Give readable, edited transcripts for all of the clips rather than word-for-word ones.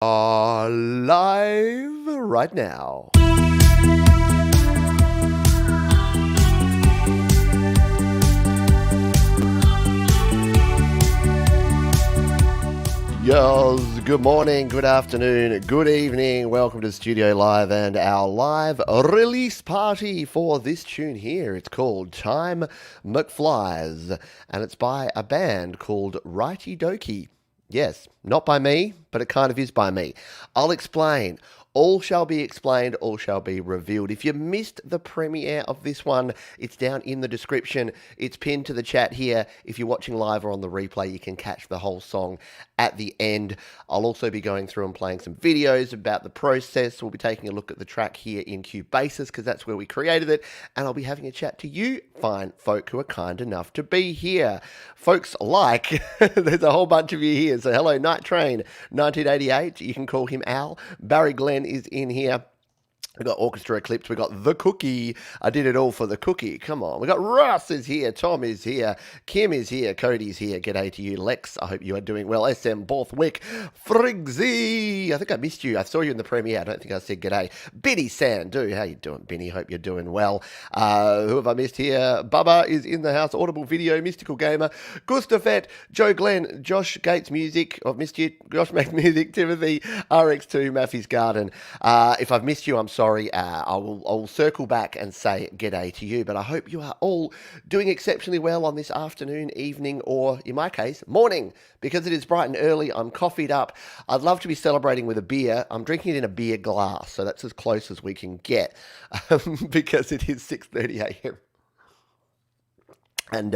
Are live right now. Yes, good morning, good afternoon, good evening. Welcome to Studio Live and our live release party for this tune here. It's called Time McFlies, and it's by a band called Righty Dokey. Yes, not by me, but it kind of is by me. I'll explain. All shall be explained, all shall be revealed. If you missed the premiere of this one, it's down in the description. It's pinned to the chat here. If you're watching live or on the replay, you can catch the whole song at the end. I'll also be going through and playing some videos about the process. We'll be taking a look at the track here in Cubase because that's where we created it. And I'll be having a chat to you fine folk who are kind enough to be here. Folks like, there's a whole bunch of you here. So hello, Night Train, 1988. You can call him Al. Barry Glenn is in here. We've got Orchestra Eclipse. We've got The Cookie. I did it all for The Cookie. Come on. We've got Russ is here. Tom is here. Kim is here. Cody's here. G'day to you. Lex, I hope you are doing well. SM Borthwick. Friggsy. I think I missed you. I saw you in the premiere. I don't think I said g'day. Benny Sandu. How you doing, Benny? Hope you're doing well. Who have I missed here? Bubba is in the house. Audible Video. Mystical Gamer. Gustafet. Joe Glenn. Josh Gates Music. I've missed you. Josh Mac Music. Timothy. RX2. Maffy's Garden. If I've missed you, I'm sorry. I'll circle back and say g'day to you, but I hope you are all doing exceptionally well on this afternoon, evening, or in my case, morning, because it is bright and early. I'm coffeeed up. I'd love to be celebrating with a beer. I'm drinking it in a beer glass, so that's as close as we can get because it is 6:30 a.m. And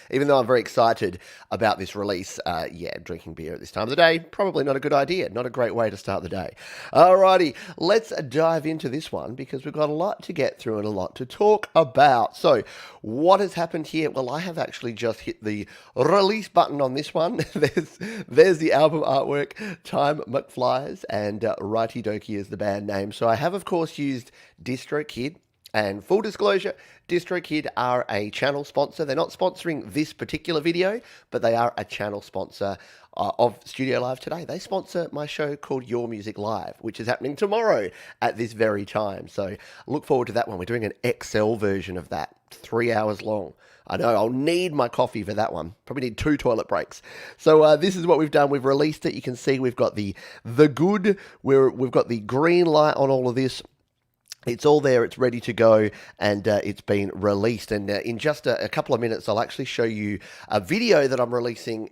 even though I'm very excited about this release, drinking beer at this time of the day, probably not a good idea. Not a great way to start the day. Alrighty, let's dive into this one because we've got a lot to get through and a lot to talk about. So, what has happened here? Well, I have actually just hit the release button on this one. there's the album artwork, Time McFlies, and Righty Dokey is the band name. So I have, of course, used DistroKid. And full disclosure, DistroKid are a channel sponsor. They're not sponsoring this particular video, but they are a channel sponsor of Studio Live today. They sponsor my show called Your Music Live, which is happening tomorrow at this very time. So look forward to that one. We're doing an XL version of that, 3 hours long. I know, I'll need my coffee for that one. Probably need 2 toilet breaks. So this is what we've done. We've released it. You can see we've got the good, we've got the green light on all of this. It's all there, it's ready to go, and it's been released. And in just a couple of minutes, I'll actually show you a video that I'm releasing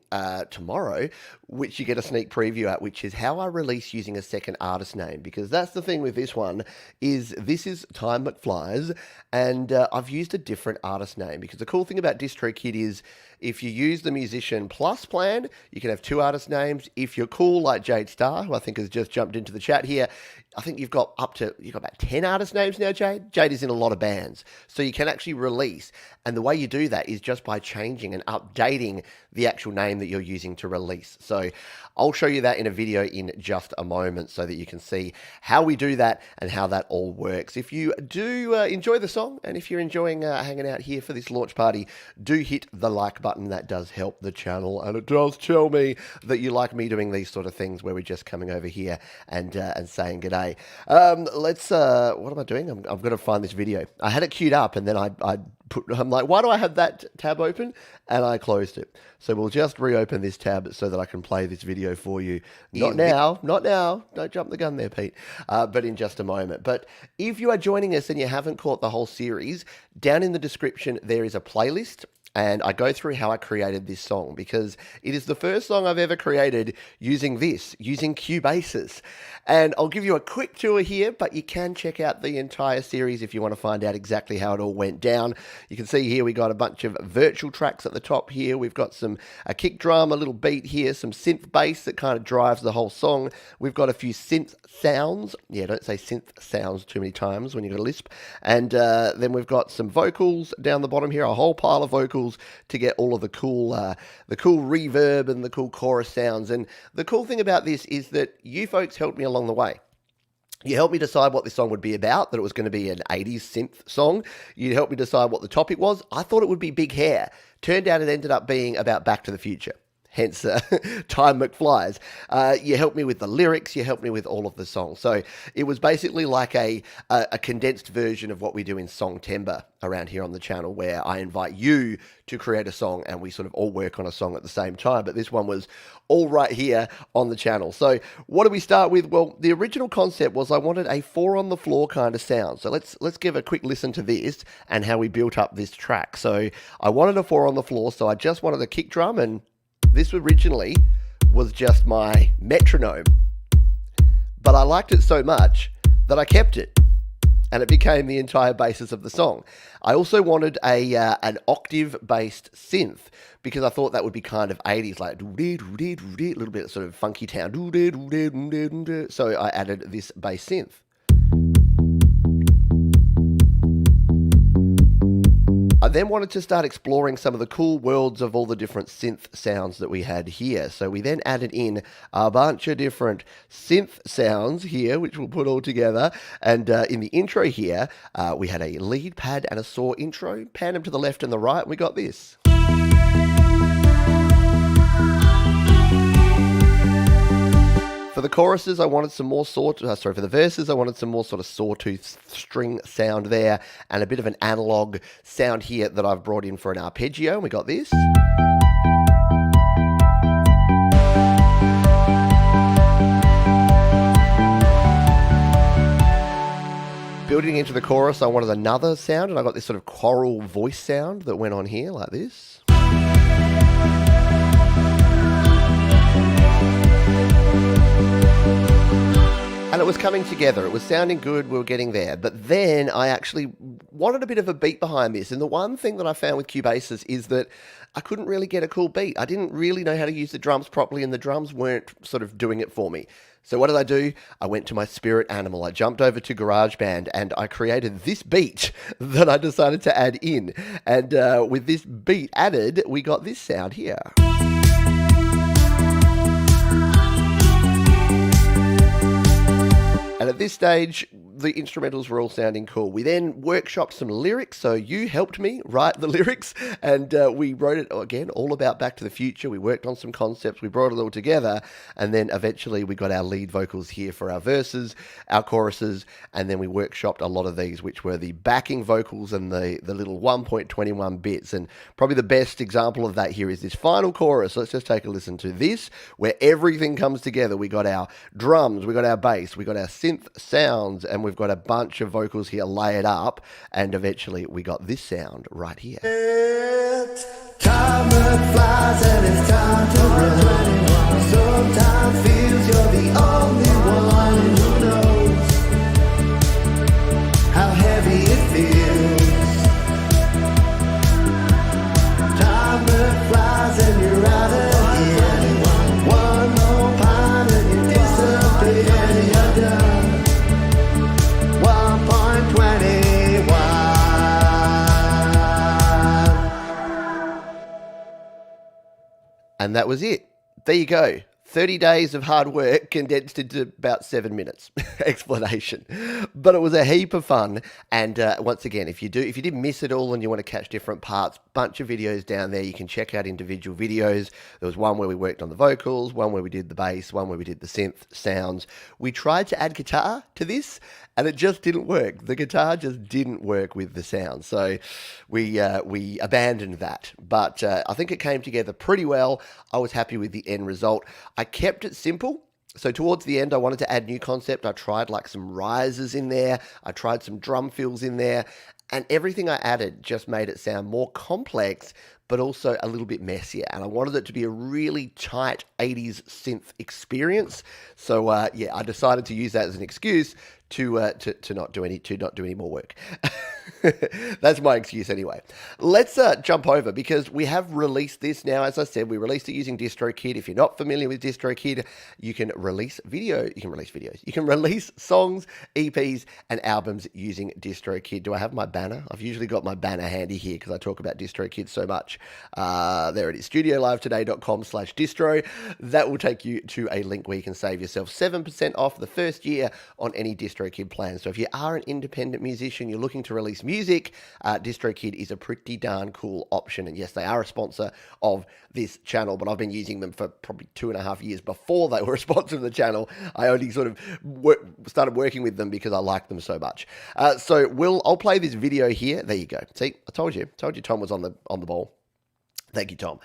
tomorrow, which you get a sneak preview at, which is how I release using a second artist name. Because that's the thing with this one, is this is Time McFlies, and I've used a different artist name. Because the cool thing about DistroKid is, if you use the Musician Plus plan, you can have 2 artist names. If you're cool like Jade Star, who I think has just jumped into the chat here, I think you've got about 10 artist names now, Jade. Jade is in a lot of bands. So you can actually release. And the way you do that is just by changing and updating the actual name that you're using to release. So I'll show you that in a video in just a moment so that you can see how we do that and how that all works. If you do enjoy the song and if you're enjoying hanging out here for this launch party, do hit the like button. That does help the channel, and it does tell me that you like me doing these sort of things where we're just coming over here and saying g'day. What am I doing? I'm going to find this video. I had it queued up and then I'm like, why do I have that tab open? And I closed it. So we'll just reopen this tab so that I can play this video for you. Not now. Don't jump the gun there, Pete. But in just a moment. But if you are joining us and you haven't caught the whole series, down in the description, there is a playlist. And I go through how I created this song because it is the first song I've ever created using Cubase. And I'll give you a quick tour here, but you can check out the entire series if you want to find out exactly how it all went down. You can see here we got a bunch of virtual tracks at the top here. We've got a kick drum, a little beat here, some synth bass that kind of drives the whole song. We've got a few synth sounds. Yeah, don't say synth sounds too many times when you've got a lisp. And then we've got some vocals down the bottom here, a whole pile of vocals to get all of the cool reverb and the cool chorus sounds. And the cool thing about this is that you folks helped me along the way. You helped me decide what this song would be about, that it was going to be an 80s synth song. You helped me decide what the topic was. I thought it would be big hair. Turned out it ended up being about Back to the Future. hence Time McFlies. You helped me with the lyrics, you helped me with all of the songs. So it was basically like a condensed version of what we do in Songtember around here on the channel, where I invite you to create a song and we sort of all work on a song at the same time. But this one was all right here on the channel. So what do we start with? Well, the original concept was I wanted a 4 on the floor kind of sound. So let's give a quick listen to this and how we built up this track. So I wanted a 4 on the floor, so I just wanted a kick drum, and this originally was just my metronome. But I liked it so much that I kept it, and it became the entire basis of the song. I also wanted an octave-based synth, because I thought that would be kind of 80s, like a little bit sort of funky town. So I added this bass synth. I then wanted to start exploring some of the cool worlds of all the different synth sounds that we had here. So we then added in a bunch of different synth sounds here, which we'll put all together. And in the intro here, we had a lead pad and a saw intro. Pan them to the left and the right, and we got this. For the choruses, I wanted some more for the verses, I wanted some more sort of sawtooth string sound there, and a bit of an analog sound here that I've brought in for an arpeggio, and we got this. Building into the chorus, I wanted another sound, and I got this sort of choral voice sound that went on here, like this. And it was coming together. It was sounding good. We were getting there. But then I actually wanted a bit of a beat behind this. And the one thing that I found with Cubasis is that I couldn't really get a cool beat. I didn't really know how to use the drums properly, and the drums weren't sort of doing it for me. So what did I do? I went to my spirit animal. I jumped over to GarageBand and I created this beat that I decided to add in. And with this beat added, we got this sound here. And at this stage, the instrumentals were all sounding cool. We then workshopped some lyrics, so you helped me write the lyrics, and we wrote it, again, all about Back to the Future. We worked on some concepts, we brought it all together, and then eventually we got our lead vocals here for our verses, our choruses, and then we workshopped a lot of these, which were the backing vocals and the little 1.21 bits. And probably the best example of that here is this final chorus. Let's just take a listen to this, where everything comes together. We got our drums, we got our bass, we got our synth sounds, and we've got a bunch of vocals here layered up, and eventually we got this sound right here. Time flies and it's time to run. Sometimes feels you're the only one who knows how heavy it feels. Time flies and you're out of here. One more pint and you disappear and you're done. 1.21. And that was it. There you go. 30 days of hard work condensed into about 7 minutes. Explanation. But it was a heap of fun. And once again, if you did miss it all and you want to catch different parts, bunch of videos down there. You can check out individual videos. There was one where we worked on the vocals, one where we did the bass, one where we did the synth sounds. We tried to add guitar to this, and it just didn't work. The guitar just didn't work with the sound. So we abandoned that. But I think it came together pretty well. I was happy with the end result. I kept it simple. So towards the end, I wanted to add new concept. I tried like some rises in there. I tried some drum fills in there. And everything I added just made it sound more complex, but also a little bit messier. And I wanted it to be a really tight 80s synth experience. So yeah, I decided to use that as an excuse to not do any more work. That's my excuse anyway. Let's jump over, because we have released this now. As I said, we released it using DistroKid. If you're not familiar with DistroKid, you can release videos. You can release songs, EPs, and albums using DistroKid. Do I have my banner? I've usually got my banner handy here because I talk about DistroKid so much. There it is, studiolivetoday.com/distro. That will take you to a link where you can save yourself 7% off the first year on any DistroKid DistroKid plans. So if you are an independent musician, you're looking to release music, DistroKid is a pretty darn cool option. And yes, they are a sponsor of this channel, but I've been using them for probably 2.5 years before they were a sponsor of the channel. I only sort of started working with them because I like them so much. So I'll play this video here. There you go. See, I told you Tom was on the ball. Thank you, Tom.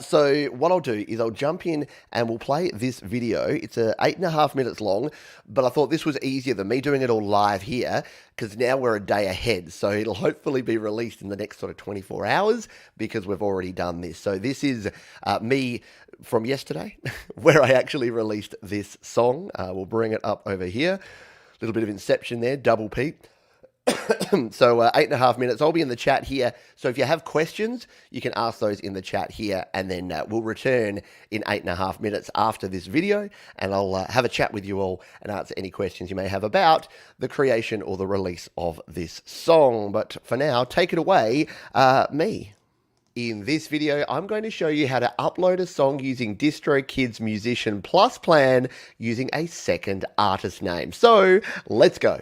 So what I'll do is I'll jump in and we'll play this video. It's 8.5 minutes long, but I thought this was easier than me doing it all live here because now we're a day ahead. So it'll hopefully be released in the next sort of 24 hours because we've already done this. So this is me from yesterday where I actually released this song. We'll bring it up over here. A little bit of Inception there, double P. So 8.5 minutes. I'll be in the chat here. So if you have questions, you can ask those in the chat here, and then we'll return in 8.5 minutes after this video, and I'll have a chat with you all and answer any questions you may have about the creation or the release of this song. But for now, take it away, me. In this video, I'm going to show you how to upload a song using DistroKid's Musician Plus plan using a second artist name. So let's go.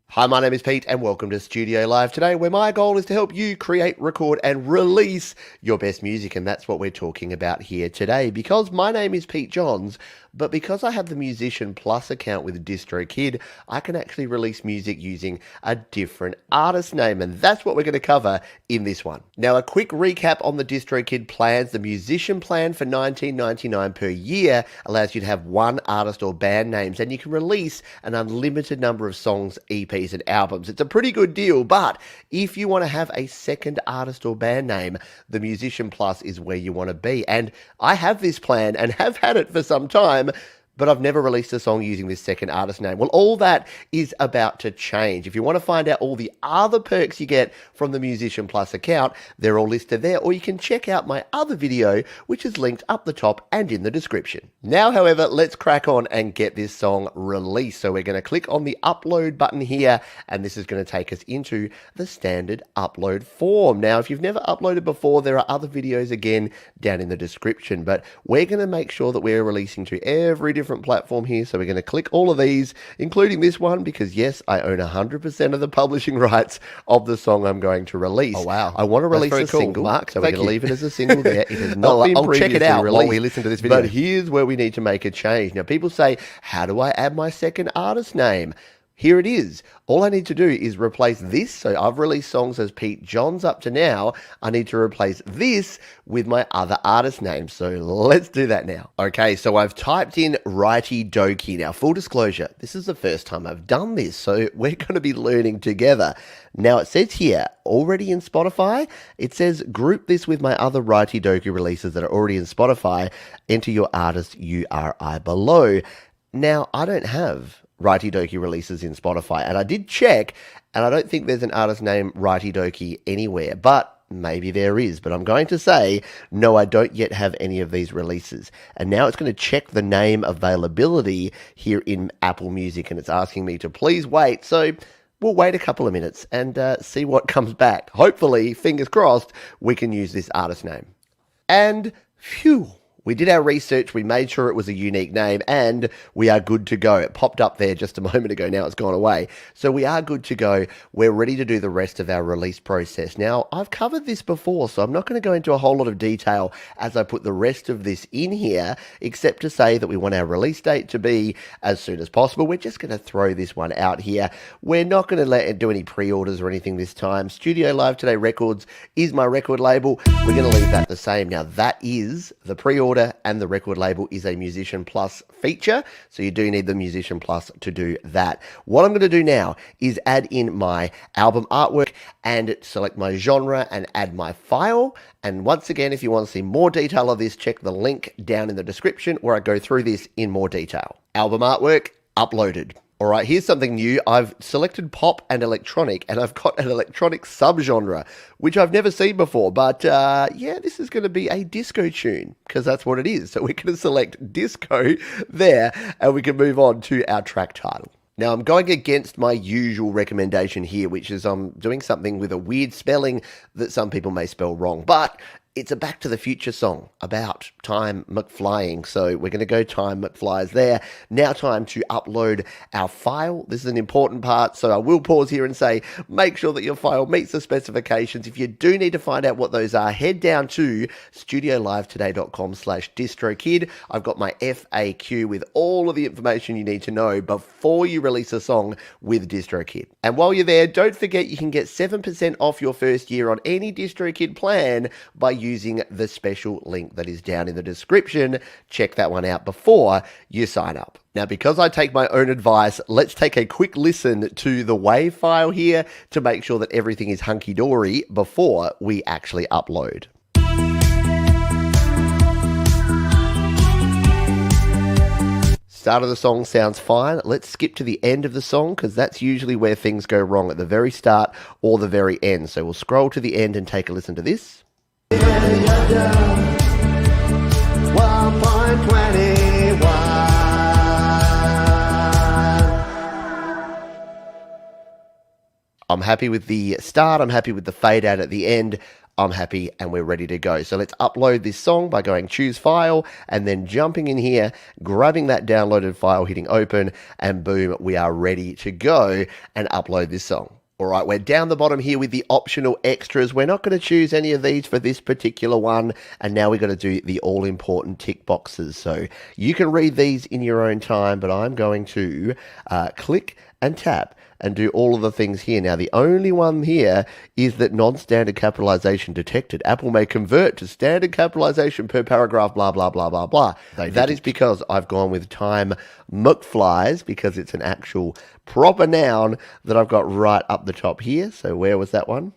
Hi, my name is Pete and welcome to Studio Live today, where my goal is to help you create, record and release your best music, and that's what we're talking about here today. Because my name is Pete Johns, but because I have the Musician Plus account with DistroKid, I can actually release music using a different artist name, and that's what we're going to cover in this one. Now, a quick recap on the DistroKid plans. The Musician plan for $19.99 per year allows you to have one artist or band names, and you can release an unlimited number of songs, EPs and albums. It's a pretty good deal, but if you want to have a second artist or band name, the Musician Plus is where you want to be. And I have this plan and have had it for some time, but I've never released a song using this second artist name. Well, all that is about to change. If you want to find out all the other perks you get from the Musician Plus account, they're all listed there, or you can check out my other video, which is linked up the top and in the description. Now, however, let's crack on and get this song released. So we're going to click on the upload button here, and this is going to take us into the standard upload form. Now, if you've never uploaded before, there are other videos again down in the description, but we're going to make sure that we're releasing to every different platform here. So we're going to click all of these, including this one, because yes, I own 100% of the publishing rights of the song I'm going to release. Oh wow! I want to release a single, Mark, so we're going to leave it as a single there. It has not been previously check it out released while we listen to this video. But here's where we need to make a change. Now, people say, how do I add my second artist name? Here it is. All I need to do is replace this. So I've released songs as Pete Johns up to now. I need to replace this with my other artist name. So let's do that now. Okay, so I've typed in Righty Dokey. Now, full disclosure, this is the first time I've done this, so we're going to be learning together. Now, it says here, already in Spotify, it says group this with my other Righty Dokey releases that are already in Spotify. Enter your artist URI below. Now, I don't have Righty Dokey releases in Spotify, and I did check, and I don't think there's an artist named Righty Dokey anywhere, but maybe there is. But I'm going to say, no, I don't yet have any of these releases. And now it's going to check the name availability here in Apple Music, and it's asking me to please wait. So we'll wait a couple of minutes and see what comes back. Hopefully, fingers crossed, we can use this artist name. And phew. We did our research, we made sure it was a unique name, and we are good to go. It popped up there just a moment ago, now it's gone away. So we are good to go. We're ready to do the rest of our release process. Now, I've covered this before, so I'm not going to go into a whole lot of detail as I put the rest of this in here, except to say that we want our release date to be as soon as possible. We're just going to throw this one out here. We're not going to let it do any pre-orders or anything this time. Studio Live Today Records is my record label. We're going to leave that the same. Now, that is the pre-order, and the record label is a Musician Plus feature, so you do need the Musician Plus to do that. What I'm going to do now is add in my album artwork and select my genre and add my file. And once again, if you want to see more detail of this, check the link down in the description where I go through this in more detail. Album artwork uploaded. All right, here's something new. I've selected pop and electronic, and I've got an electronic subgenre, which I've never seen before. But yeah, this is going to be a disco tune, because that's what it is. So we're going to select disco there, and we can move on to our track title. Now, I'm going against my usual recommendation here, which is I'm doing something with a weird spelling that some people may spell wrong. But it's a Back to the Future song about time McFlying. So we're going to go time McFlies there. Now time to upload our file. This is an important part, so I will pause here and say, make sure that your file meets the specifications. If you do need to find out what those are, head down to studiolivetoday.com/distrokid. I've got my FAQ with all of the information you need to know before you release a song with DistroKid. And while you're there, don't forget you can get 7% off your first year on any DistroKid plan by using the special link that is down in the description. Check that one out before you sign up. Now, because I take my own advice, let's take a quick listen to the WAV file here to make sure that everything is hunky-dory before we actually upload. Start of the song sounds fine. Let's skip to the end of the song because that's usually where things go wrong, at the very start or the very end. So we'll scroll to the end and take a listen to this. I'm happy with the start, I'm happy with the fade out at the end, I'm happy and we're ready to go. So let's upload this song by going choose file and then jumping in here, grabbing that downloaded file, hitting open, and boom, we are ready to go and upload this song. All right, we're down the bottom here with the optional extras. We're not going to choose any of these for this particular one. And now we've got to do the all-important tick boxes. So you can read these in your own time, but I'm going to click and tap and do all of the things here. Now, the only one here is that non-standard capitalization detected. Apple may convert to standard capitalization per paragraph, blah, blah, blah, blah, blah. That is because I've gone with time McFlies because it's an actual proper noun that I've got right up the top here. So where was that one?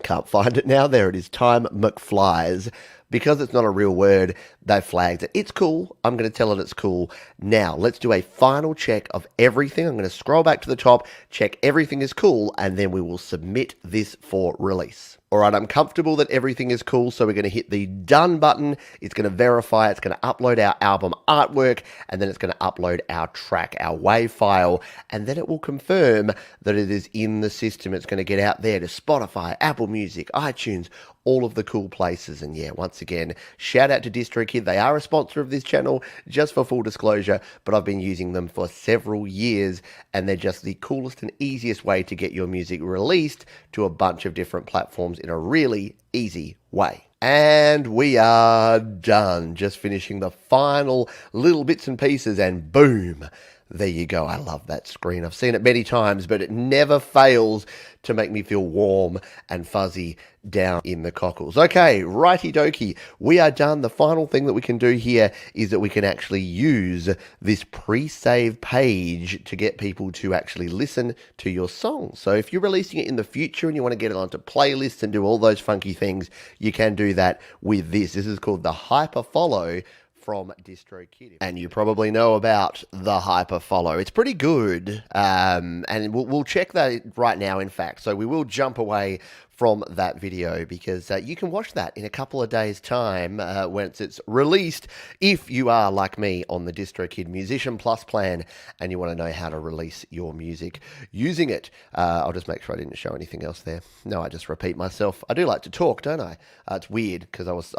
Can't find it now. There it is, time McFlies. Because it's not a real word, they flagged it. It's cool. I'm going to tell it it's cool. Now, let's do a final check of everything. I'm going to scroll back to the top, check everything is cool, and then we will submit this for release. All right, I'm comfortable that everything is cool, so we're going to hit the done button. It's going to verify, it's going to upload our album artwork, and then it's going to upload our track, our WAV file, and then it will confirm that it is in the system. It's going to get out there to Spotify, Apple Music, iTunes, all of the cool places. And yeah, once again, shout out to DistroKid. They are a sponsor of this channel, just for full disclosure, but I've been using them for several years, and they're just the coolest and easiest way to get your music released to a bunch of different platforms in a really easy way. And we are done. Just finishing the final little bits and pieces, and boom, there you go. I love that screen. I've seen it many times, but it never fails to make me feel warm and fuzzy down in the cockles. Okay, Righty Dokey, we are done. The final thing that we can do here is that we can actually use this pre-save page to get people to actually listen to your song. So if you're releasing it in the future and you want to get it onto playlists and do all those funky things, you can do that with this. This is called the Hyper Follow from DistroKid. And you probably know about the Hyper Follow. It's pretty good. And we'll check that right now, in fact. So we will jump away from that video because you can watch that in a couple of days' time once it's released, if you are like me on the DistroKid Musician Plus plan and you want to know how to release your music using it. I'll just make sure I didn't show anything else there. No, I just repeat myself. I do like to talk, don't I? It's weird because I was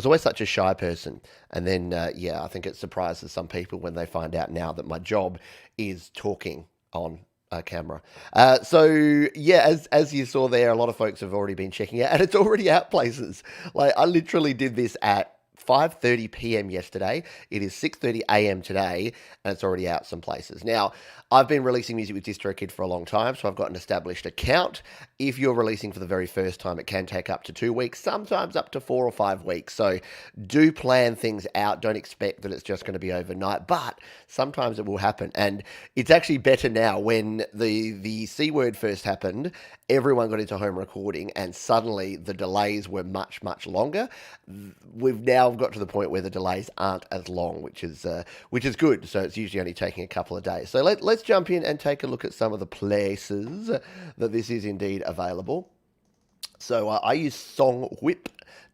always such a shy person, and then yeah, I think it surprises some people when they find out now that my job is talking on camera. So yeah, as you saw there, a lot of folks have already been checking it, and it's already out places. Like, I literally did this at 5:30 p.m. yesterday. It is 6:30 a.m. today, and it's already out some places. Now, I've been releasing music with DistroKid for a long time, so I've got an established account. If you're releasing for the very first time, it can take up to 2 weeks, sometimes up to 4 or 5 weeks. So do plan things out. Don't expect that it's just going to be overnight, but sometimes it will happen. And it's actually better now. When the C word first happened, everyone got into home recording, and suddenly the delays were much, much longer. We've now got to the point where the delays aren't as long, which is good. So it's usually only taking a couple of days. So let's jump in and take a look at some of the places that this is indeed available. So I use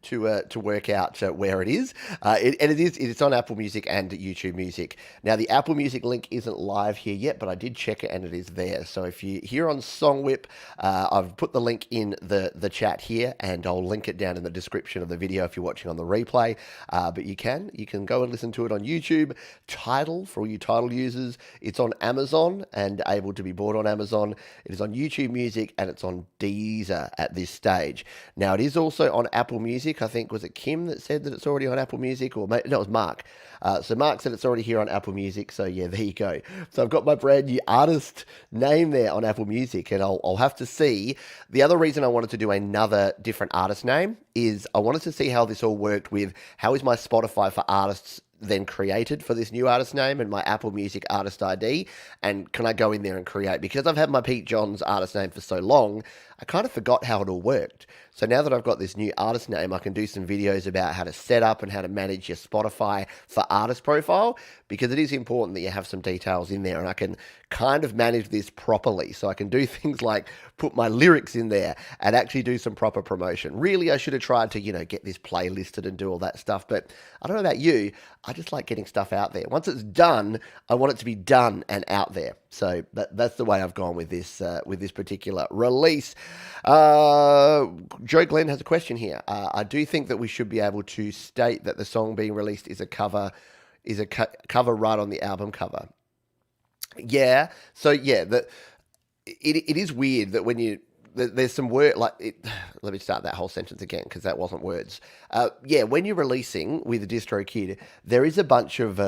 to work out where it is. It's on Apple Music and YouTube Music. Now the Apple Music link isn't live here yet, but I did check it and it is there. So if you're here on Song Whip, I've put the link in the chat here, and I'll link it down in the description of the video if you're watching on the replay. But you can go and listen to it on YouTube. Tidal, for all you Tidal users, it's on Amazon and able to be bought on Amazon. It is on YouTube Music and it's on Deezer at this stage. Now it is also on Apple Music. I think, was it Kim that said that it's already on Apple Music, or no, it was Mark. So Mark said it's already here on Apple Music. So yeah, there you go. So I've got my brand new artist name there on Apple Music, and I'll have to see. The other reason I wanted to do another different artist name is I wanted to see how this all worked with how is my Spotify for artists then created for this new artist name and my Apple Music artist ID, and can I go in there and create? Because I've had my Pete Johns artist name for so long, I kind of forgot how it all worked. So now that I've got this new artist name, I can do some videos about how to set up and how to manage your Spotify for artist profile, because it is important that you have some details in there, and I can kind of manage this properly. So I can do things like put my lyrics in there and actually do some proper promotion. Really, I should have tried to, get this playlisted and do all that stuff, but I don't know about you, I just like getting stuff out there. Once it's done, I want it to be done and out there. So that's the way I've gone with this particular release. Joe Glenn has a question here. I do think that we should be able to state that the song being released is a cover right on the album cover. Yeah. So yeah, it is weird that when there's some word like it. Let me start that whole sentence again, because that wasn't words. When you're releasing with DistroKid, there is a bunch of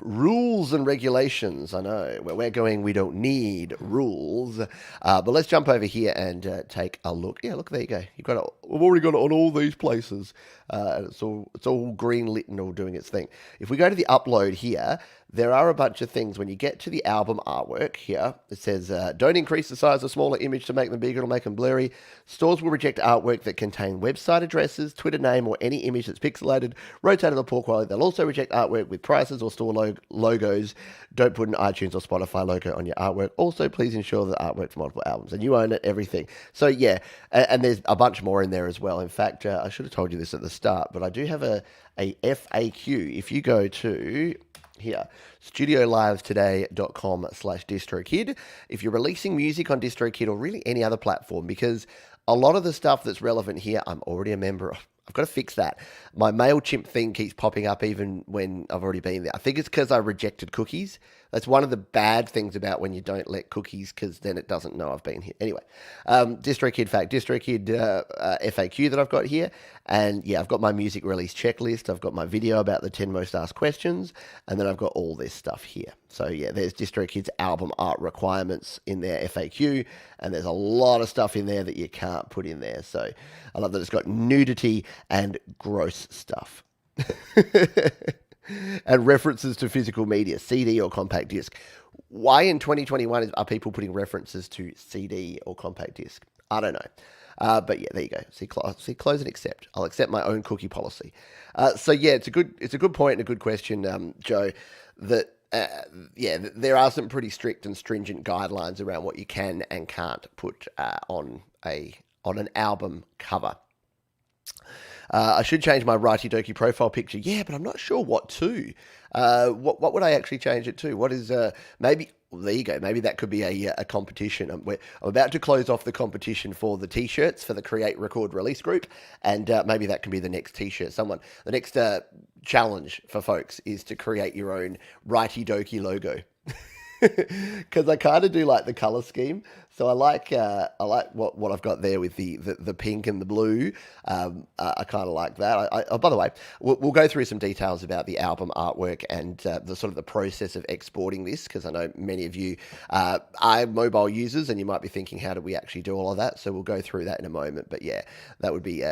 rules and regulations. I know where we're going. We don't need rules, but let's jump over here and take a look. Yeah, look, there you go. You've got it. We've already got it on all these places. And it's all green lit and all doing its thing. If we go to the upload here, there are a bunch of things. When you get to the album artwork here, it says, don't increase the size of smaller image to make them bigger or make them blurry. Stores will reject artwork that contain website addresses, Twitter name, or any image that's pixelated, rotated, or poor quality. They'll also reject artwork with prices or store logos. Don't put an iTunes or Spotify logo on your artwork. Also, please ensure that artwork for multiple albums, and you own it, everything. So yeah, and there's a bunch more in there as well. In fact, I should have told you this at the start, but I do have a FAQ. If you go to here, studiolivetoday.com/DistroKid. If you're releasing music on DistroKid or really any other platform, because a lot of the stuff that's relevant here, I'm already a member of. I've got to fix that. My MailChimp thing keeps popping up even when I've already been there. I think it's because I rejected cookies. That's one of the bad things about when you don't let cookies, because then it doesn't know I've been here. Anyway, DistroKid FAQ that I've got here. And yeah, I've got my music release checklist. I've got my video about the 10 most asked questions. And then I've got all this stuff here. So yeah, there's DistroKid's album art requirements in their FAQ. And there's a lot of stuff in there that you can't put in there. So I love that it's got nudity and gross stuff. And references to physical media, CD or compact disc. Why in 2021 are people putting references to CD or compact disc? I don't know. But yeah, there you go. See, close and accept. I'll accept my own cookie policy. So yeah, it's a good point and a good question, Joe. That there are some pretty strict and stringent guidelines around what you can and can't put on an album cover. I should change my Righty Dokey profile picture. Yeah, but I'm not sure what to. What would I actually change it to? What is maybe? Well, there you go. Maybe that could be a competition. I'm about to close off the competition for the T-shirts for the Create, Record, Release group, and maybe that can be the next T-shirt. The next challenge for folks is to create your own Righty Dokey logo. Because I kind of do like the color scheme, so I like what I've got there with the pink and the blue. I kind of like that. Oh, by the way, we'll go through some details about the album artwork and the sort of the process of exporting this, because I know many of you are mobile users and you might be thinking, how do we actually do all of that? So we'll go through that in a moment. But yeah, that would be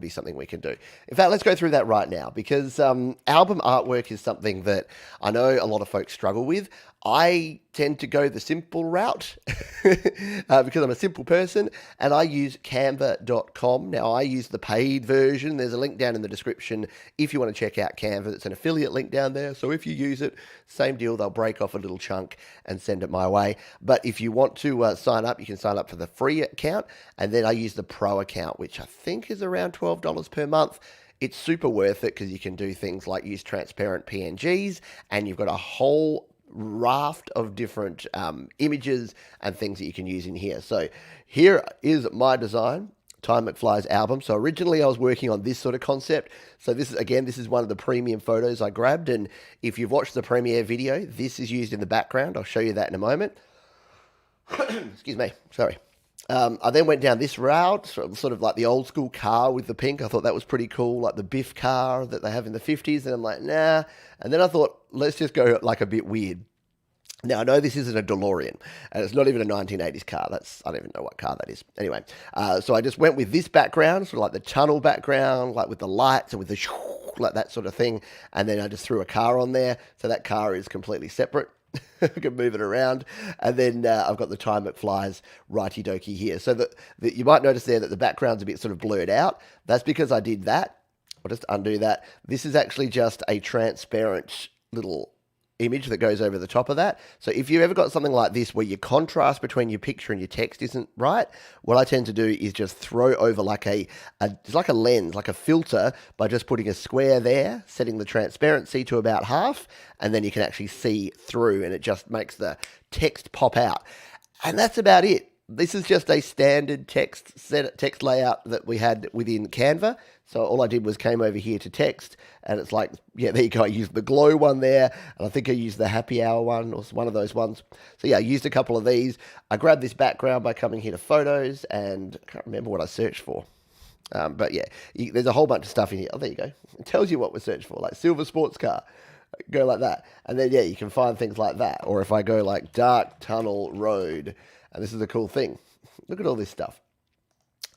something we can do. In fact, let's go through that right now, because album artwork is something that I know a lot of folks struggle with. I tend to go the simple route because I'm a simple person, and I use canva.com. Now, I use the paid version. There's a link down in the description if you want to check out Canva. It's an affiliate link down there. So if you use it, same deal. They'll break off a little chunk and send it my way. But if you want to sign up, you can sign up for the free account. And then I use the pro account, which I think is around $12 per month. it's super worth it because you can do things like use transparent PNGs, and you've got a whole raft of different images and things that you can use in here. So here is my design. Time McFlies album. So originally I was working on this sort of concept. So this is one of the premium photos I grabbed, and if you've watched the premiere video, this is used in the background. I'll show you that in a moment. Excuse me, sorry. I then went down this route, sort of like the old school car with the pink. I thought that was pretty cool, like the Biff car that they have in the 50s, and I'm like, nah. And then I thought, let's just go like a bit weird. Now, I know this isn't a DeLorean, and it's not even a 1980s car. I don't even know what car that is. Anyway, so I just went with this background, sort of like the tunnel background, like with the lights and with the like that sort of thing. And then I just threw a car on there, so that car is completely separate. I can move it around. And then I've got the Time McFlies Righty Dokey here. So that you might notice there that the background's a bit sort of blurred out. That's because I did that. I'll just undo that. This is actually just a transparent little image that goes over the top of that. So if you've ever got something like this where your contrast between your picture and your text isn't right, what I tend to do is just throw over it's like a lens, like a filter, by just putting a square there, setting the transparency to about half, and then you can actually see through, and it just makes the text pop out. And that's about it. This is just a standard text layout that we had within Canva. So all I did was came over here to text, and it's like, yeah, there you go. I used the glow one there, and I think I used the happy hour one, or one of those ones. So yeah, I used a couple of these. I grabbed this background by coming here to photos, and I can't remember what I searched for. But yeah, there's a whole bunch of stuff in here. Oh, there you go. It tells you what we searched for, like silver sports car. Go like that. And then, yeah, you can find things like that. Or if I go like dark tunnel road, and this is a cool thing. Look at all this stuff.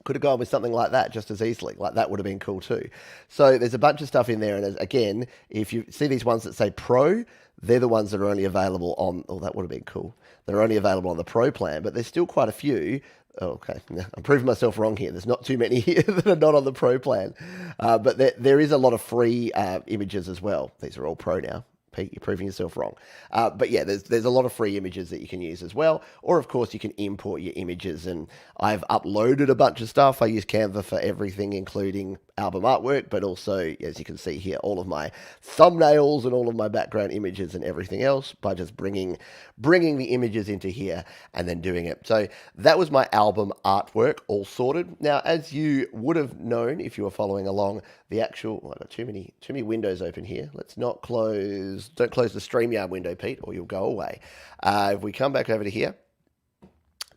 Could have gone with something like that just as easily. Like that would have been cool too. So there's a bunch of stuff in there. And again, if you see these ones that say Pro, they're the ones that are only available on, oh, that would have been cool. They're only available on the Pro plan, but there's still quite a few. Oh, okay, I'm proving myself wrong here. There's not too many here that are not on the Pro plan. But there is a lot of free images as well. These are all Pro now. Pete, you're proving yourself wrong. But yeah, there's a lot of free images that you can use as well. Or, of course, you can import your images. And I've uploaded a bunch of stuff. I use Canva for everything, including album artwork, but also, as you can see here, all of my thumbnails and all of my background images and everything else by just bringing the images into here and then doing it. So that was my album artwork all sorted. Now, as you would have known if you were following along, the actual, well, I've got too many windows open here. Let's not don't close the StreamYard window, Pete, or you'll go away. If we come back over to here,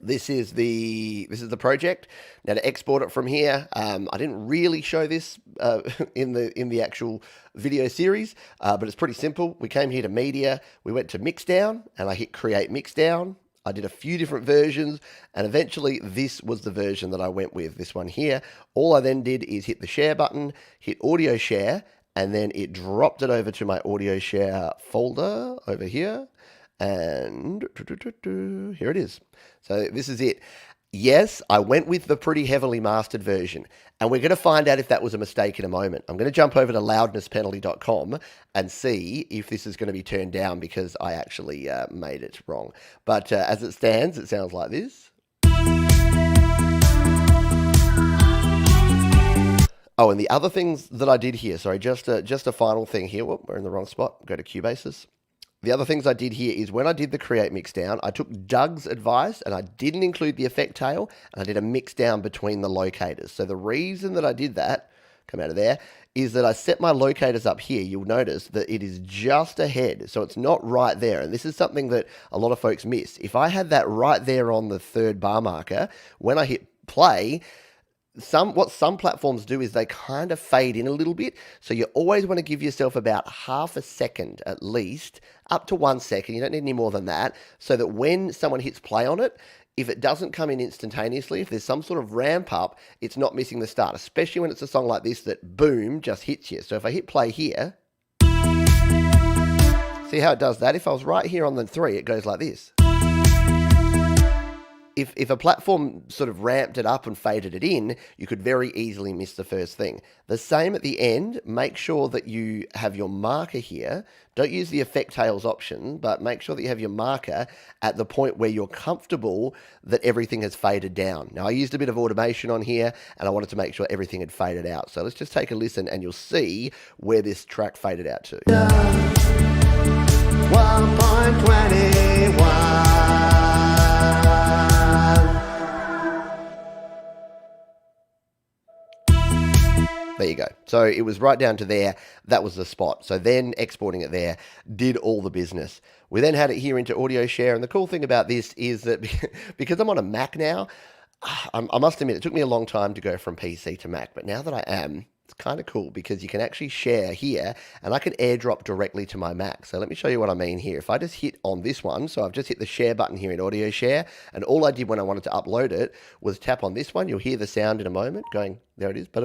this is the project. Now to export it from here, I didn't really show this in the actual video series, but it's pretty simple. We came here to media, we went to mixdown, and I hit create mixdown. I did a few different versions, and eventually this was the version that I went with, this one here. All I then did is hit the share button, hit audio share, and then it dropped it over to my audio share folder over here. And here it is. So this is it. Yes, I went with the pretty heavily mastered version, and we're going to find out if that was a mistake in a moment. I'm going to jump over to loudnesspenalty.com and see if this is going to be turned down because I actually made it wrong. But as it stands, it sounds like this. Oh, and the other things that I did here, sorry, just a final thing here. Whoop, we're in the wrong spot. Go to Cubasis. The other things I did here is when I did the create mixdown, I took Doug's advice and I didn't include the effect tail, and I did a mixdown between the locators. So the reason that I did that, come out of there, is that I set my locators up here. You'll notice that it is just ahead, so it's not right there. And this is something that a lot of folks miss. If I had that right there on the third bar marker, when I hit play, what some platforms do is they kind of fade in a little bit. So you always want to give yourself about half a second at least, up to 1 second. You don't need any more than that. So that when someone hits play on it, if it doesn't come in instantaneously, if there's some sort of ramp up, it's not missing the start, especially when it's a song like this that boom, just hits you. So if I hit play here, see how it does that? If I was right here on the 3, it goes like this. if a platform sort of ramped it up and faded it in, you could very easily miss the first thing. The same at the end. Make sure that you have your marker here. Don't use the effect tails option, but make sure that you have your marker at the point where you're comfortable that everything has faded down. Now, I used a bit of automation on here, and I wanted to make sure everything had faded out. So let's just take a listen, and you'll see where this track faded out to. 1.21. There you go. So it was right down to there. That was the spot. So then exporting it there did all the business. We then had it here into Audio Share. And the cool thing about this is that because I'm on a Mac now, I must admit, it took me a long time to go from PC to Mac. But now that I am, it's kind of cool because you can actually share here and I can airdrop directly to my Mac. So let me show you what I mean here. If I just hit on this one, so I've just hit the share button here in Audio Share, and all I did when I wanted to upload it was tap on this one. You'll hear the sound in a moment going, there it is. I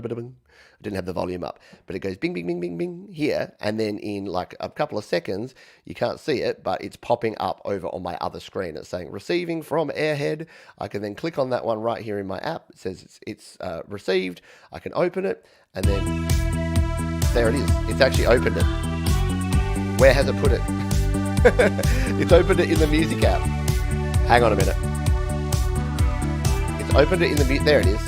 didn't have the volume up, but it goes bing, bing, bing, bing, bing here. And then in like a couple of seconds, you can't see it, but it's popping up over on my other screen. It's saying receiving from Airhead. I can then click on that one right here in my app. It says it's received. I can open it, and then there it is. It's actually opened it. Where has it put it? It's opened it in the music app. Hang on a minute. It's opened it in the, there it is.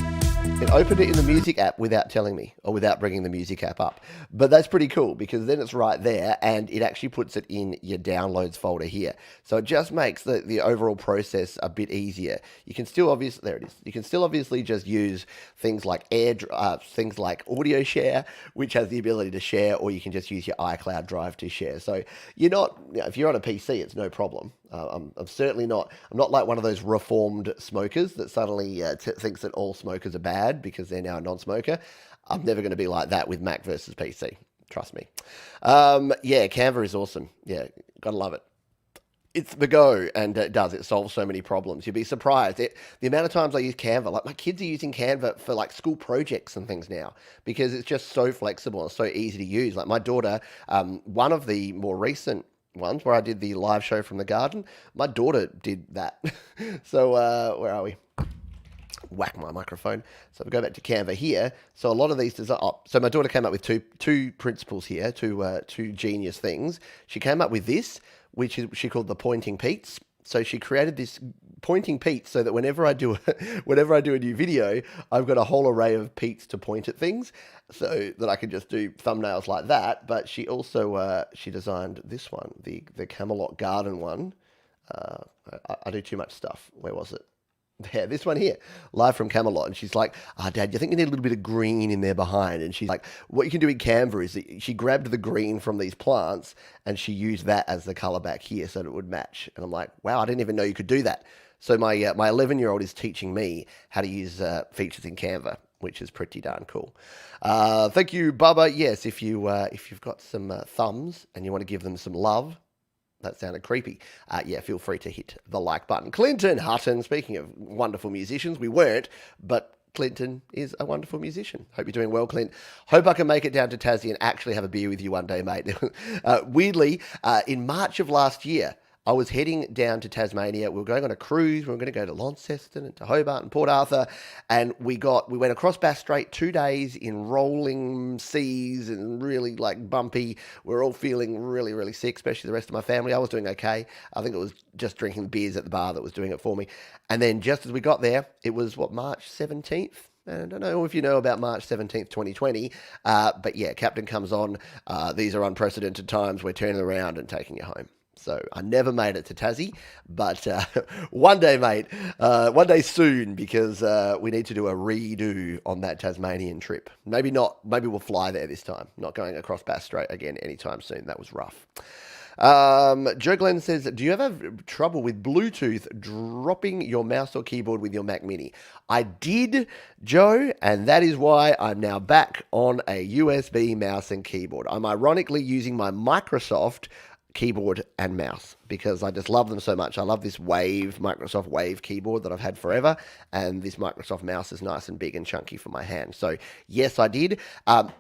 It opened it in the music app without telling me, or without bringing the music app up. But that's pretty cool because then it's right there and it actually puts it in your downloads folder here. So it just makes the overall process a bit easier. You can still obviously, there it is. You can still obviously just use things like things like Audio Share, which has the ability to share, or you can just use your iCloud drive to share. So you're not, if you're on a PC, it's no problem. I'm certainly not, I'm not like one of those reformed smokers that suddenly thinks that all smokers are bad because they're now a non-smoker. I'm never going to be like that with Mac versus PC. Trust me. Yeah, Canva is awesome. Yeah, gotta love it. It's the go, and it does. It solves so many problems. You'd be surprised. The amount of times I use Canva, like my kids are using Canva for like school projects and things now because it's just so flexible and so easy to use. Like my daughter, one of the more recent ones where I did the live show from the garden, my daughter did that. So where are we? Whack my microphone. So we go back to Canva here. So a lot of these design. Oh, so my daughter came up with two principles here, two genius things. She came up with this, which she called the pointing Pete's. So she created this pointing Pete's so that whenever I do a new video, I've got a whole array of Pete's to point at things, so that I can just do thumbnails like that. But she also she designed this one, the Camelot Garden one. I do too much stuff. Where was it? Yeah, this one here, live from Camelot. And she's like, Dad, you think you need a little bit of green in there behind? And she's like, what you can do in Canva is that she grabbed the green from these plants and she used that as the color back here so that it would match. And I'm like, wow, I didn't even know you could do that. So my 11-year-old is teaching me how to use features in Canva, which is pretty darn cool. Thank you, Bubba. Yes, if you've got some thumbs and you want to give them some love, that sounded creepy. Yeah, feel free to hit the like button. Clinton Hutton, speaking of wonderful musicians, we weren't, but Clinton is a wonderful musician. Hope you're doing well, Clint. Hope I can make it down to Tassie and actually have a beer with you one day, mate. Weirdly, in March of last year, I was heading down to Tasmania. We were going on a cruise. We were going to go to Launceston and to Hobart and Port Arthur. And we went across Bass Strait 2 days in rolling seas and really like bumpy. We were all feeling really, really sick, especially the rest of my family. I was doing okay. I think it was just drinking beers at the bar that was doing it for me. And then just as we got there, it was March 17th? I don't know if you know about March 17th, 2020, but yeah, Captain comes on. These are unprecedented times. We're turning around and taking you home. So I never made it to Tassie, but one day, mate, one day soon, because we need to do a redo on that Tasmanian trip. Maybe not, maybe we'll fly there this time, not going across Bass Strait again anytime soon. That was rough. Joe Glenn says, do you ever have trouble with Bluetooth dropping your mouse or keyboard with your Mac Mini? I did, Joe, and that is why I'm now back on a USB mouse and keyboard. I'm ironically using my Microsoft keyboard and mouse because I just love them so much. I love this Microsoft Wave keyboard that I've had forever, and this Microsoft mouse is nice and big and chunky for my hand. So yes, I did.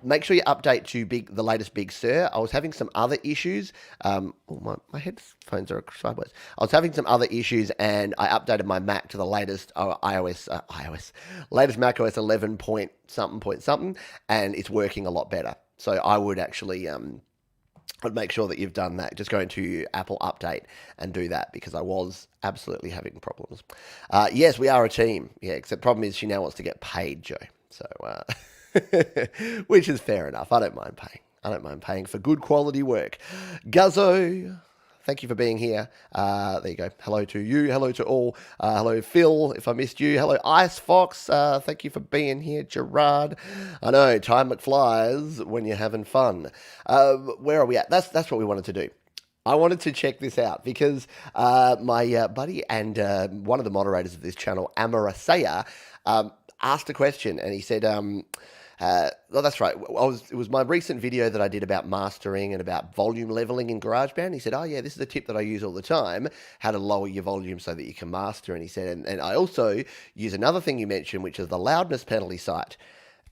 Make sure you update to the latest Big Sur. I was having some other issues. My headphones are sideways. I was having some other issues, and I updated my Mac to the latest latest Mac OS 11 point something, and it's working a lot better. So I would actually I'd make sure that you've done that. Just go into Apple Update and do that because I was absolutely having problems. Yes, we are a team. Yeah, except the problem is she now wants to get paid, Joe. So, which is fair enough. I don't mind paying for good quality work. Guzzo, thank you for being here. There you go. Hello to you. Hello to all. Hello, Phil, if I missed you. Hello, Ice Fox. Thank you for being here. Gerard. I know, time McFlies when you're having fun. Where are we at? That's what we wanted to do. I wanted to check this out because my buddy and one of the moderators of this channel, Amarasaya, asked a question, and he said... well, that's right. It was my recent video that I did about mastering and about volume leveling in GarageBand. He said, oh, yeah, this is a tip that I use all the time, how to lower your volume so that you can master. And he said, and I also use another thing you mentioned, which is the loudness penalty site.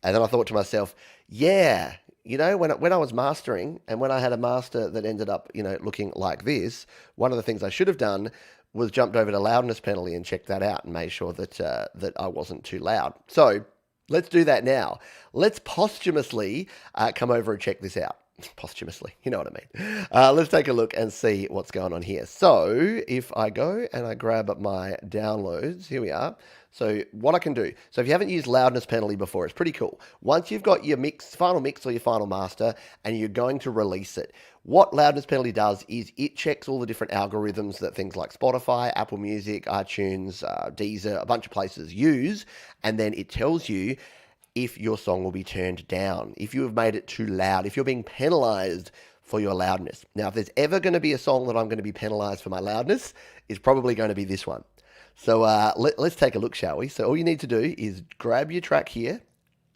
And then I thought to myself, yeah, you know, when I was mastering and when I had a master that ended up, you know, looking like this, one of the things I should have done was jumped over to loudness penalty and checked that out and made sure that that I wasn't too loud. So let's do that now. Let's posthumously come over and check this out. Posthumously, you know what I mean. Let's take a look and see what's going on here. So if I go and I grab my downloads, here we are. So what I can do, so if you haven't used loudness penalty before, it's pretty cool. Once you've got your final mix or your final master and you're going to release it, what loudness penalty does is it checks all the different algorithms that things like Spotify, Apple Music, iTunes, Deezer, a bunch of places use, and then it tells you if your song will be turned down, if you have made it too loud, if you're being penalized for your loudness. Now, if there's ever going to be a song that I'm going to be penalized for my loudness, it's probably going to be this one. So let's take a look, shall we? So all you need to do is grab your track here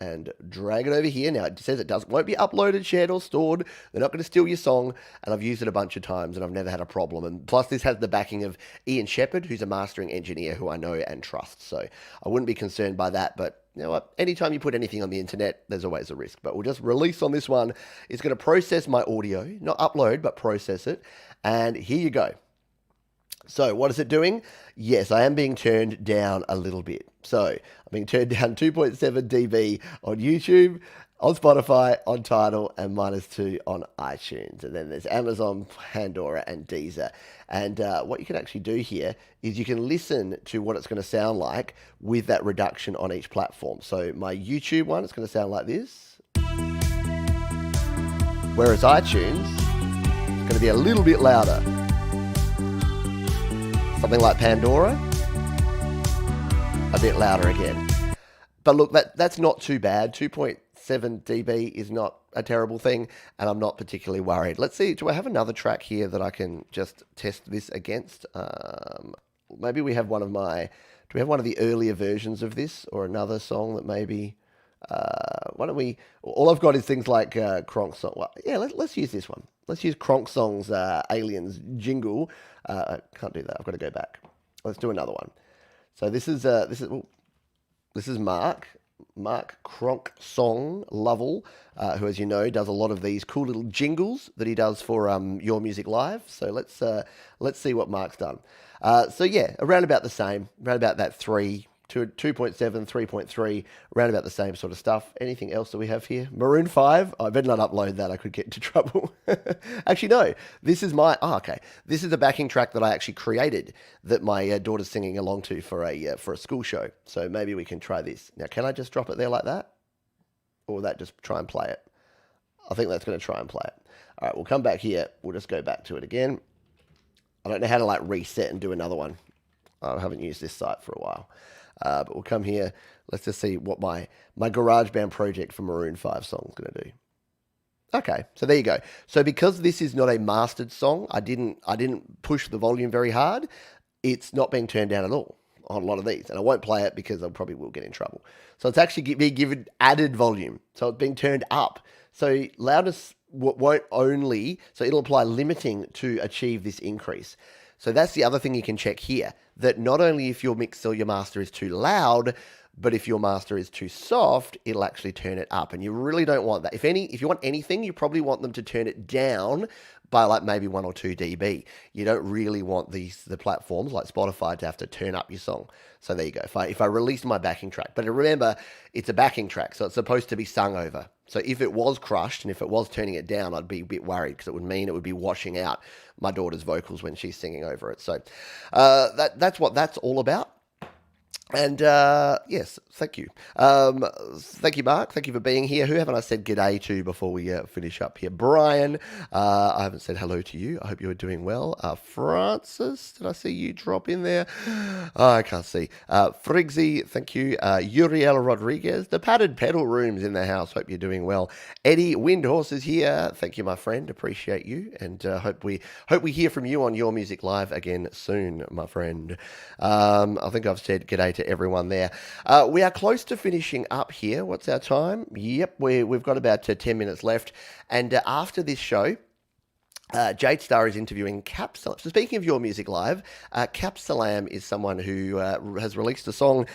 and drag it over here. Now, it says it won't be uploaded, shared, or stored. They're not going to steal your song, and I've used it a bunch of times, and I've never had a problem. And plus, this has the backing of Ian Shepherd, who's a mastering engineer who I know and trust. So I wouldn't be concerned by that, but you know what? Anytime you put anything on the internet, there's always a risk. But we'll just release on this one. It's going to process my audio, not upload, but process it. And here you go. So what is it doing? Yes, I am being turned down a little bit. So I'm being turned down 2.7 dB on YouTube, on Spotify, on Tidal, and -2 on iTunes. And then there's Amazon, Pandora, and Deezer. And what you can actually do here is you can listen to what it's going to sound like with that reduction on each platform. So my YouTube one, it's going to sound like this. Whereas iTunes, it's going to be a little bit louder. Something like Pandora, a bit louder again. But look, that's not too bad. 2.7 dB is not a terrible thing, and I'm not particularly worried. Let's see, do I have another track here that I can just test this against? Maybe we have do we have one of the earlier versions of this, or another song that maybe, why don't we, all I've got is things like Kronk Song. Well, yeah, let's use this one. Let's use Kronk Song's Aliens jingle. I can't do that. I've got to go back. Let's do another one. So this is Mark Kronk Song Lovell, who, as you know, does a lot of these cool little jingles that he does for Your Music Live. So let's see what Mark's done. So yeah, around about the same, around about that 2.7, 3.3, around about the same sort of stuff. Anything else that we have here? Maroon 5. I better not upload that. I could get into trouble. Actually, no. This is okay. This is the backing track that I actually created that my daughter's singing along to for a school show. So maybe we can try this. Now, can I just drop it there like that? Or will that just try and play it? I think that's going to try and play it. All right, we'll come back here. We'll just go back to it again. I don't know how to reset and do another one. I haven't used this site for a while. But we'll come here. Let's just see what my GarageBand project for Maroon 5 song is going to do. Okay, so there you go. So because this is not a mastered song, I didn't push the volume very hard. It's not being turned down at all on a lot of these, and I won't play it because I probably will get in trouble. So it's actually being given added volume. So it's being turned up. So loudness won't only, so it'll apply limiting to achieve this increase. So that's the other thing you can check here, that not only if your mix or your master is too loud, but if your master is too soft, it'll actually turn it up. And you really don't want that. If you want anything, you probably want them to turn it down by like maybe 1 or 2 dB. You don't really want the platforms like Spotify to have to turn up your song. So there you go. If I release my backing track, but remember, it's a backing track, so it's supposed to be sung over. So if it was crushed and if it was turning it down, I'd be a bit worried because it would mean it would be washing out my daughter's vocals when she's singing over it. So that's what that's all about. And yes, thank you. Thank you, Mark. Thank you for being here. Who haven't I said g'day to before we finish up here? Brian, I haven't said hello to you. I hope you are doing well. Francis, did I see you drop in there? Oh, I can't see. Frigsy, thank you. Uriel Rodriguez, the padded pedal room's in the house. Hope you're doing well. Eddie Windhorse is here. Thank you, my friend. Appreciate you. And hope we hear from you on Your Music Live again soon, my friend. I think I've said g'day to everyone there. We are close to finishing up here. What's our time? Yep, we've got about 10 minutes left. And after this show, Jade Starr is interviewing Cap Salam. So speaking of Your Music Live, Cap Salam is someone who has released a song,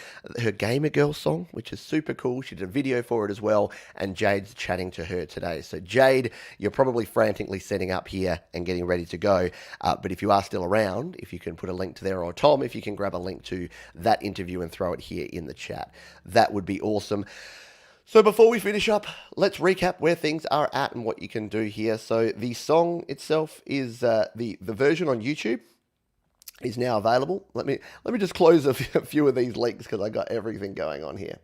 her Gamer Girl song, which is super cool. She did a video for it as well, and Jade's chatting to her today. So Jade, you're probably frantically setting up here and getting ready to go. But if you are still around, if you can put a link to there, or Tom, if you can grab a link to that interview and throw it here in the chat, that would be awesome. So before we finish up, let's recap where things are at and what you can do here. So the song itself is the version on YouTube is now available. Let me just close a few of these links because I got everything going on here.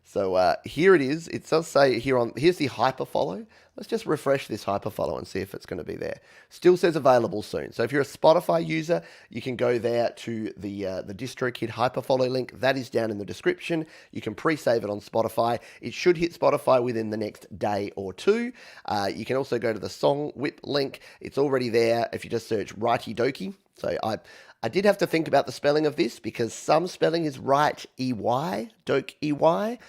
So here it is. It does say here's the hyperfollow. Let's just refresh this hyperfollow and see if it's going to be there. Still says available soon. So if you're a Spotify user, you can go there to the DistroKid hyperfollow link. That is down in the description. You can pre-save it on Spotify. It should hit Spotify within the next day or two. You can also go to the song whip link. It's already there if you just search Righty Dokey. So I did have to think about the spelling of this because some spelling is right E-Y, doke E-Y.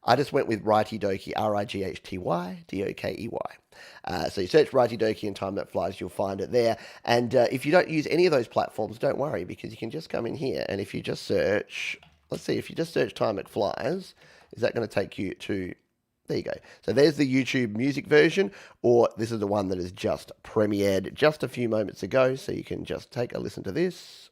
I just went with Righty Dokey, R-I-G-H-T-Y, D-O-K-E-Y. So you search Righty Dokey and Time McFlies, you'll find it there. And if you don't use any of those platforms, don't worry, because you can just come in here and if you just search, let's see, if you just search Time McFlies, is that going to take you to, there you go. So there's the YouTube music version, or this is the one that is just premiered just a few moments ago. So you can just take a listen to this.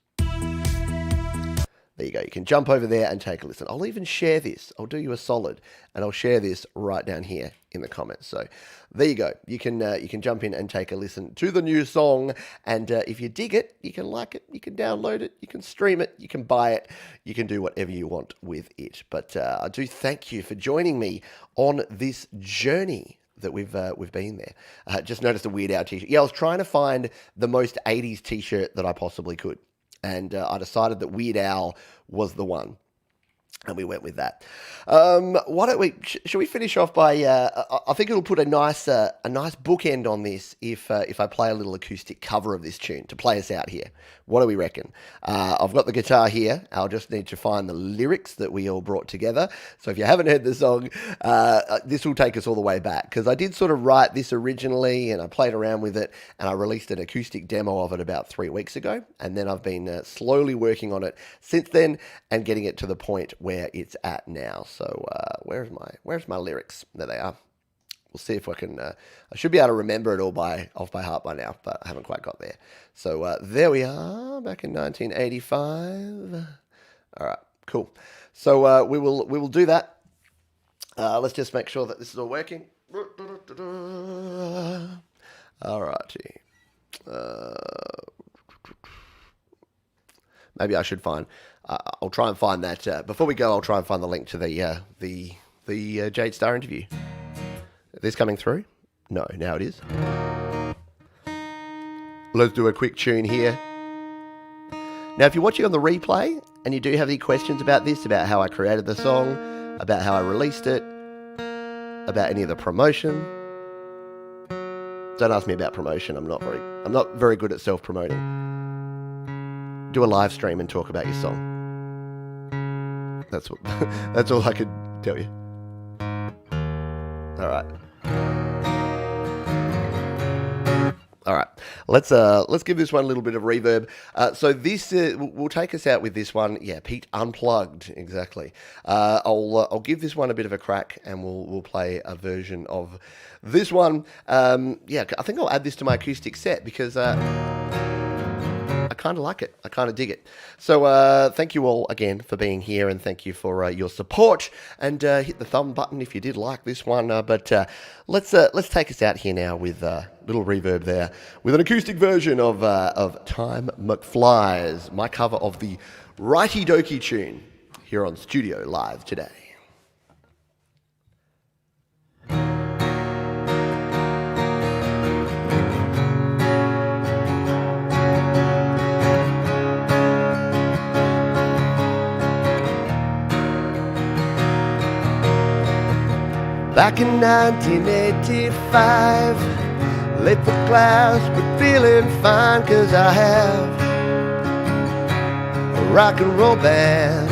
There you go. You can jump over there and take a listen. I'll even share this. I'll do you a solid, and I'll share this right down here in the comments. So there you go. You can jump in and take a listen to the new song. And if you dig it, you can like it, you can download it, you can stream it, you can buy it, you can do whatever you want with it. But I do thank you for joining me on this journey that we've been there. Just noticed a Weird Al t-shirt. Yeah, I was trying to find the most 80s t-shirt that I possibly could. And I decided that Weird Al was the one. And we went with that. Why don't we? Should we finish off by? I think it'll put a nice bookend on this if I play a little acoustic cover of this tune to play us out here. What do we reckon? I've got the guitar here. I'll just need to find the lyrics that we all brought together. So if you haven't heard the song, this will take us all the way back because I did sort of write this originally and I played around with it and I released an acoustic demo of it about 3 weeks ago, and then I've been slowly working on it since then and getting it to the point where it's at now. So where's my lyrics? There they are. We'll see if I can. I should be able to remember it all off by heart by now, but I haven't quite got there. So there we are, back in 1985. All right, cool. So we will do that. Let's just make sure that this is all working. All righty. Maybe I should find. I'll try and find that. Before we go, I'll try and find the link to the Jade Starr interview. Is this coming through? No, now it is. Let's do a quick tune here. Now, if you're watching on the replay and you do have any questions about this, about how I created the song, about how I released it, about any of the promotion, don't ask me about promotion. I'm not very good at self-promoting. Do a live stream and talk about your song. That's all I could tell you. All right. Let's give this one a little bit of reverb. So this will take us out with this one. Yeah, Pete Unplugged, exactly. I'll give this one a bit of a crack, and we'll play a version of this one. Yeah, I think I'll add this to my acoustic set because I kind of like it. I kind of dig it. So thank you all again for being here, and thank you for your support. And hit the thumb button if you did like this one. But let's take us out here now with a little reverb there, with an acoustic version of Time McFlies, my cover of the Righty Dokey tune here on Studio Live today. Back in 1985, late for class but feeling fine, 'cause I have a rock and roll band.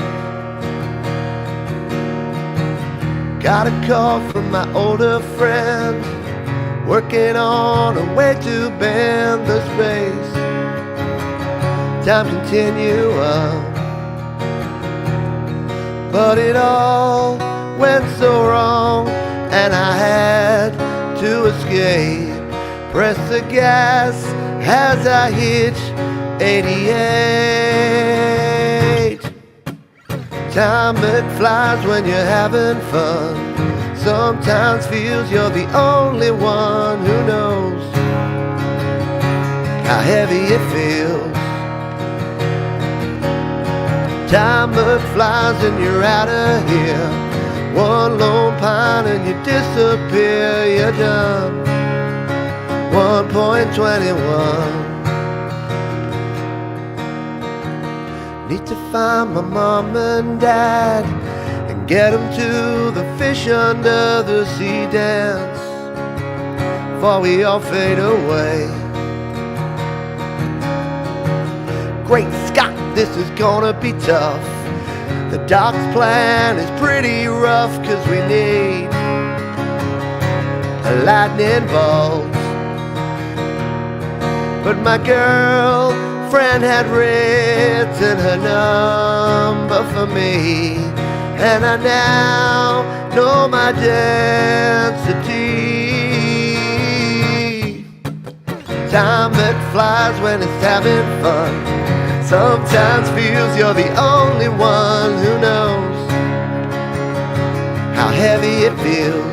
Got a call from my older friend, working on a way to bend the space. Time continuum, but it all went so wrong, and I had to escape. Press the gas as I hit 88. Time that flies when you're having fun. Sometimes feels you're the only one who knows how heavy it feels. Time that flies and you're out of here. One lone pine and you disappear, you're done. 1.21. Need to find my mom and dad and get them to the fish under the sea dance before we all fade away. Great Scott, this is gonna be tough. The doc's plan is pretty rough, 'cause we need a lightning bolt. But my girlfriend had written her number for me, and I now know my density. Time that flies when it's having fun. Sometimes feels you're the only one who knows how heavy it feels.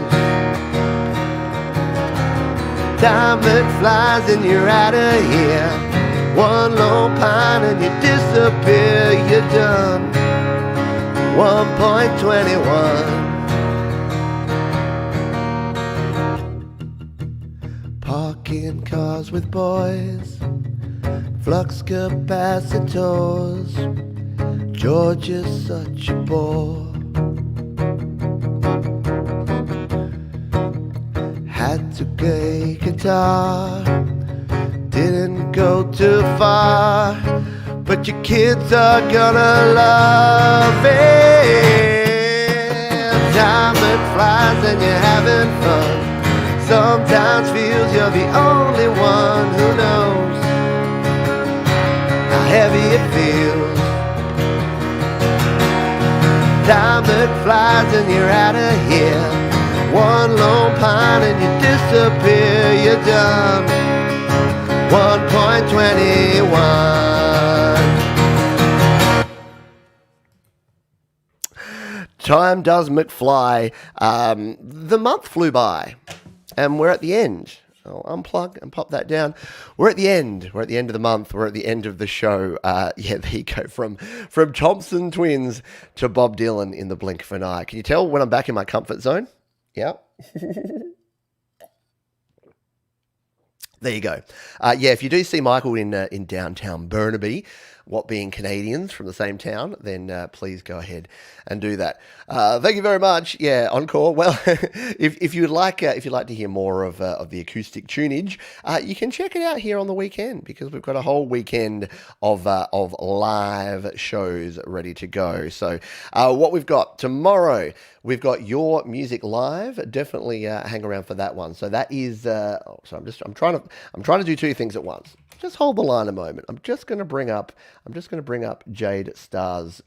Time that flies and you're out of here. One lone pine and you disappear, you're done. 1.21. Parking cars with boys, flux capacitors. Georgia's such a bore. Had to play guitar, didn't go too far, but your kids are gonna love it. Time that flies and you're having fun. Sometimes feels you're the only one who knows how heavy it feels. Time that flies and you're out of here. One lone pine and you disappear, you're done. 1.21. Time does McFly. The month flew by, and we're at the end. I'll unplug and pop that down. We're at the end. We're at the end of the month. We're at the end of the show. Yeah, there you go. From Thompson Twins to Bob Dylan in the blink of an eye. Can you tell when I'm back in my comfort zone? Yeah. There you go. Yeah, if you do see Michael in downtown Burnaby, what being Canadians from the same town, then please go ahead and do that. Thank you very much. Yeah, encore. Well, if you'd like to hear more of the acoustic tunage, you can check it out here on the weekend, because we've got a whole weekend of live shows ready to go. So what we've got tomorrow, we've got Your Music Live. Definitely hang around for that one. So that is. So I'm trying to do two things at once. Just hold the line a moment. I'm just going to bring up Jade Starr's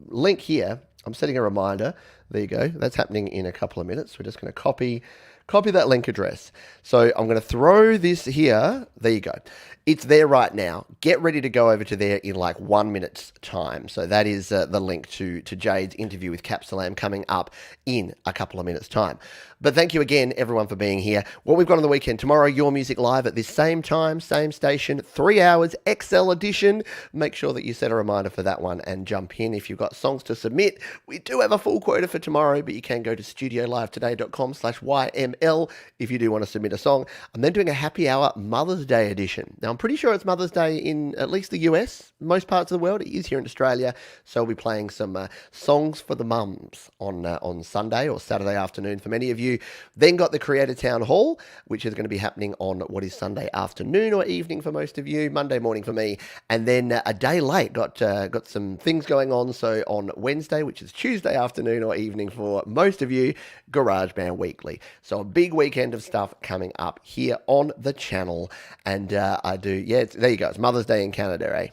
link here. I'm setting a reminder. There you go. That's happening in a couple of minutes. We're just going to copy that link address. So I'm going to throw this here. There you go. It's there right now. Get ready to go over to there in like 1 minute's time. So that is the link to Jade's interview with Capsalam coming up in a couple of minutes' time. But thank you again, everyone, for being here. What we've got on the weekend, tomorrow, Your Music Live at this same time, same station, 3 hours, XL edition. Make sure that you set a reminder for that one and jump in. If you've got songs to submit, we do have a full quota for tomorrow, but you can go to studiolivetoday.com/YML if you do want to submit a song. I'm then doing a happy hour Mother's Day edition. Now, I'm pretty sure it's Mother's Day in at least the US, most parts of the world. It is here in Australia. So we'll be playing some songs for the mums on Sunday or Saturday afternoon for many of you. Then got the Creator Town Hall, which is going to be happening on what is Sunday afternoon or evening for most of you, Monday morning for me. And then a day late, got some things going on. So on Wednesday, which is Tuesday afternoon or evening for most of you, GarageBand Weekly. So a big weekend of stuff coming up here on the channel. And there you go. It's Mother's Day in Canada, eh?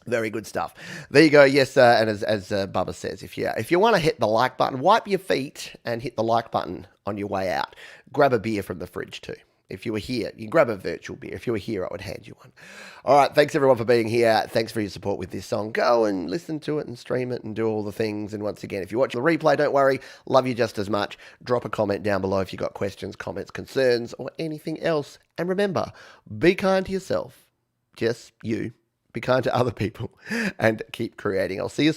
Very good stuff. There you go. Yes, and as Bubba says, if you want to hit the like button, wipe your feet and hit the like button on your way out. Grab a beer from the fridge too. If you were here, you can grab a virtual beer. If you were here, I would hand you one. All right. Thanks, everyone, for being here. Thanks for your support with this song. Go and listen to it and stream it and do all the things. And once again, if you watch the replay, don't worry. Love you just as much. Drop a comment down below if you've got questions, comments, concerns, or anything else. And remember, be kind to yourself. Just you. Be kind to other people. And keep creating. I'll see you soon.